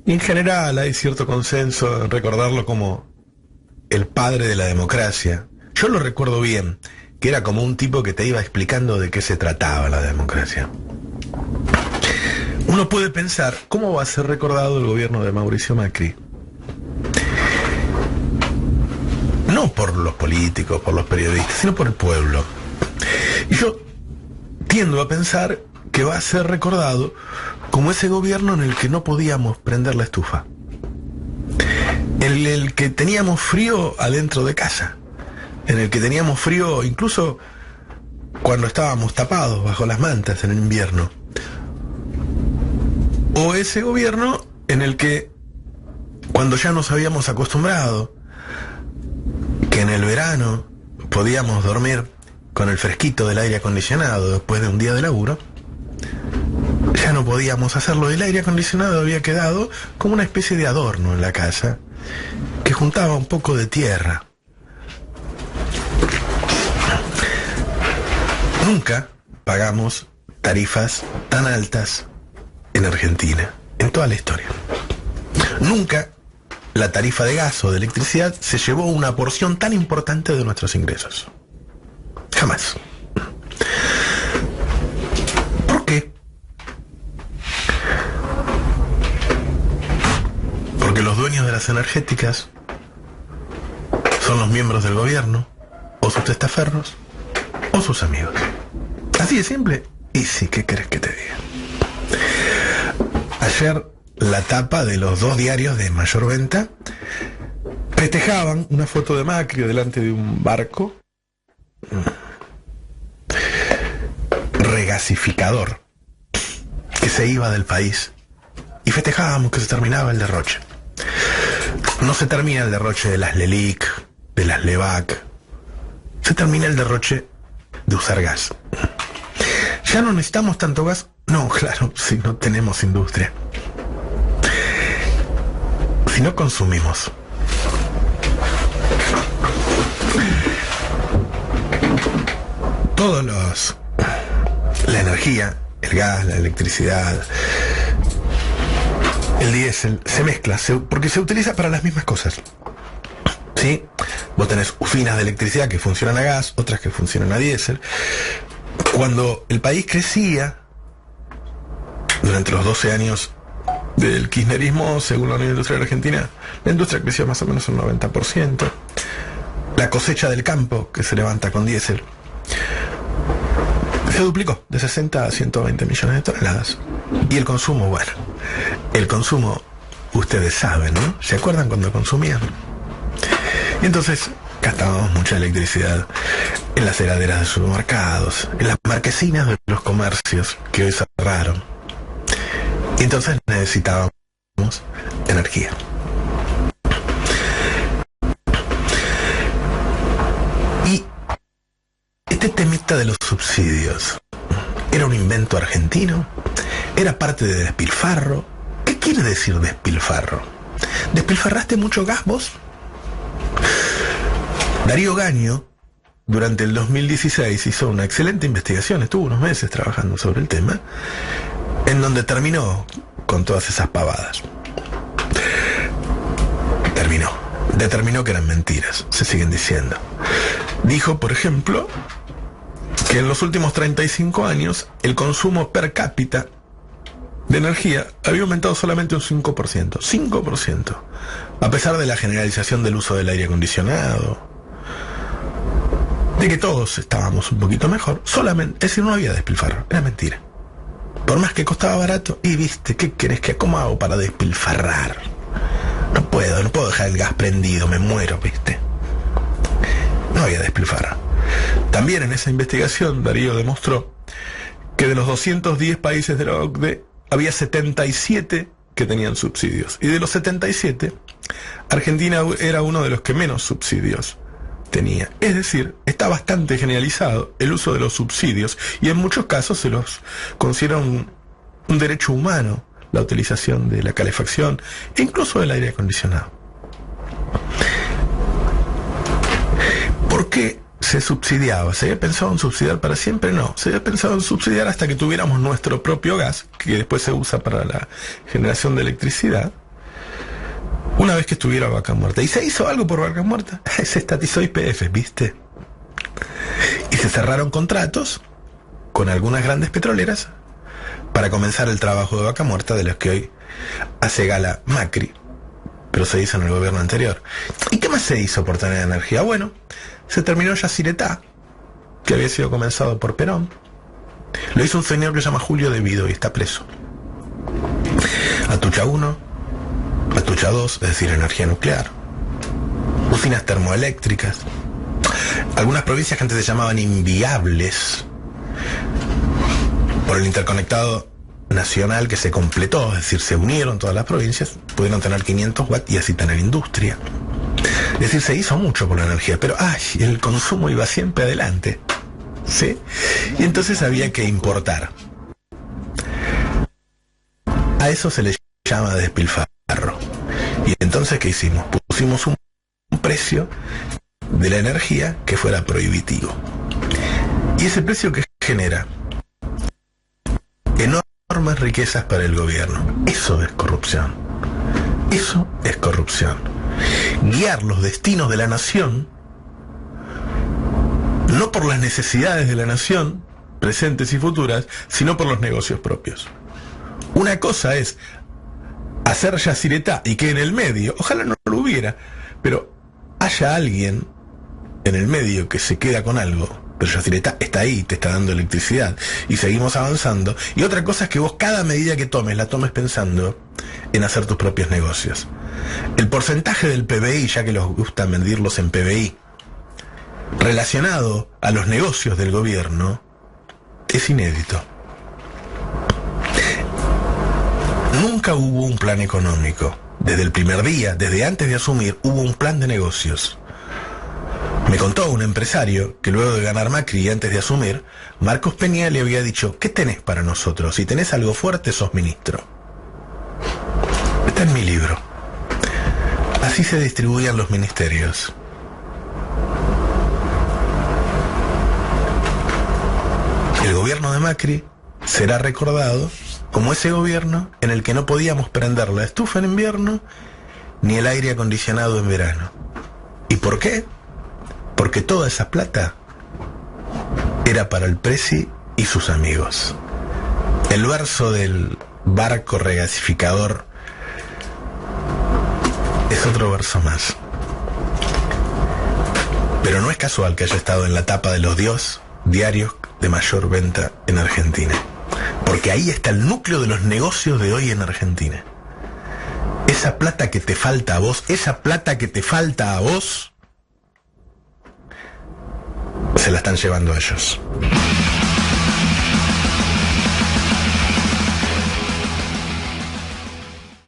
Y en general hay cierto consenso en recordarlo como el padre de la democracia. Yo lo recuerdo bien, que era como un tipo que te iba explicando de qué se trataba la democracia. Uno puede pensar, ¿cómo va a ser recordado el gobierno de Mauricio Macri? No por los políticos, por los periodistas, sino por el pueblo. Y yo tiendo a pensar que va a ser recordado como ese gobierno en el que no podíamos prender la estufa. En el que teníamos frío adentro de casa. En el que teníamos frío incluso cuando estábamos tapados bajo las mantas en el invierno. O ese gobierno en el que, cuando ya nos habíamos acostumbrado, que en el verano podíamos dormir con el fresquito del aire acondicionado después de un día de laburo, ya no podíamos hacerlo. El aire acondicionado había quedado como una especie de adorno en la casa, que juntaba un poco de tierra. Nunca pagamos tarifas tan altas en Argentina, en toda la historia. Nunca la tarifa de gas o de electricidad se llevó una porción tan importante de nuestros ingresos. Jamás. ¿Por qué? Porque los dueños de las energéticas son los miembros del gobierno, o sus testaferros, o sus amigos. Así de simple. Y sí, ¿qué querés que te diga? Ayer la tapa de los dos diarios de mayor venta festejaban una foto de Macri delante de un barco regasificador que se iba del país, y festejábamos que se terminaba el derroche. No se termina el derroche de las LELIC, de las LEVAC, se termina el derroche de usar gas. ¿Ya no necesitamos tanto gas? No, claro, si no tenemos industria. Si no consumimos. La energía, el gas, la electricidad, el diésel, se mezcla, porque se utiliza para las mismas cosas. ¿Sí? Vos tenés usinas de electricidad que funcionan a gas, otras que funcionan a diésel. Cuando el país crecía, durante los 12 años del kirchnerismo, según la Unión Industrial Argentina, la industria creció más o menos un 90%. La cosecha del campo, que se levanta con diésel, se duplicó de 60 a 120 millones de toneladas. Y el consumo, bueno, el consumo, ustedes saben, ¿no? ¿Se acuerdan cuando consumían? Y entonces gastábamos mucha electricidad en las heladeras de supermercados, en las marquesinas de los comercios que hoy cerraron. Y entonces necesitábamos energía. Y este temita de los subsidios, ¿era un invento argentino? ¿Era parte de despilfarro? ¿Qué quiere decir despilfarro? ¿Despilfarraste mucho gas vos? Darío Gaño, durante el 2016, hizo una excelente investigación, estuvo unos meses trabajando sobre el tema, en donde terminó con todas esas pavadas. Determinó que eran mentiras, se siguen diciendo. Dijo, por ejemplo, que en los últimos 35 años el consumo per cápita de energía había aumentado solamente un 5%. 5%. A pesar de la generalización del uso del aire acondicionado, de que todos estábamos un poquito mejor, solamente, es decir, no había despilfarro, era mentira. Por más que costaba barato, y viste, ¿qué querés que cómo hago para despilfarrar? No puedo dejar el gas prendido, me muero, viste. No había despilfarro. También en esa investigación Darío demostró que de los 210 países de la OCDE había 77 que tenían subsidios. Y de los 77, Argentina era uno de los que menos subsidios tenía. Es decir, está bastante generalizado el uso de los subsidios y en muchos casos se los considera un derecho humano la utilización de la calefacción e incluso del aire acondicionado. ¿Por qué se subsidiaba? ¿Se había pensado en subsidiar para siempre? No, se había pensado en subsidiar hasta que tuviéramos nuestro propio gas, que después se usa para la generación de electricidad, Una vez que estuviera Vaca Muerta. ¿Y se hizo algo por Vaca Muerta? Se estatizó YPF, ¿viste? Y se cerraron contratos con algunas grandes petroleras para comenzar el trabajo de Vaca Muerta, de los que hoy hace gala Macri, pero se hizo en el gobierno anterior. ¿Y qué más se hizo por tener energía? Bueno, se terminó Yacyretá, que había sido comenzado por Perón. Lo hizo un señor que se llama Julio De Vido y está preso. Atucha 1, Atucha 2, es decir, energía nuclear. Usinas termoeléctricas. Algunas provincias que antes se llamaban inviables por el interconectado nacional que se completó, es decir, se unieron todas las provincias, pudieron tener 500 watts y así tener industria. Es decir, se hizo mucho por la energía, pero el consumo iba siempre adelante, ¿sí? Y entonces había que importar. A eso se le llama despilfarro. Y entonces, ¿qué hicimos? Pusimos un precio de la energía que fuera prohibitivo. Y ese precio que genera enormes riquezas para el gobierno. Eso es corrupción. Eso es corrupción. Guiar los destinos de la nación, no por las necesidades de la nación, presentes y futuras, sino por los negocios propios. Una cosa es hacer Yacyretá y que en el medio, ojalá no lo hubiera, pero haya alguien en el medio que se queda con algo, pero Yacyretá está ahí, te está dando electricidad y seguimos avanzando. Y otra cosa es que vos cada medida que tomes, la tomes pensando en hacer tus propios negocios. El porcentaje del PBI, ya que les gusta medirlos en PBI, relacionado a los negocios del gobierno, es inédito. Nunca hubo un plan económico. Desde el primer día, desde antes de asumir, hubo un plan de negocios. Me contó un empresario que luego de ganar Macri y antes de asumir, Marcos Peña le había dicho: ¿qué tenés para nosotros? Si tenés algo fuerte, sos ministro. Está en mi libro. Así se distribuían los ministerios. El gobierno de Macri será recordado como ese gobierno en el que no podíamos prender la estufa en invierno ni el aire acondicionado en verano. ¿Y por qué? Porque toda esa plata era para el Presi y sus amigos. El verso del barco regasificador es otro verso más. Pero no es casual que haya estado en la tapa de los diarios de mayor venta en Argentina. Porque ahí está el núcleo de los negocios de hoy en Argentina. Esa plata que te falta a vos, esa plata que te falta a vos, se la están llevando ellos.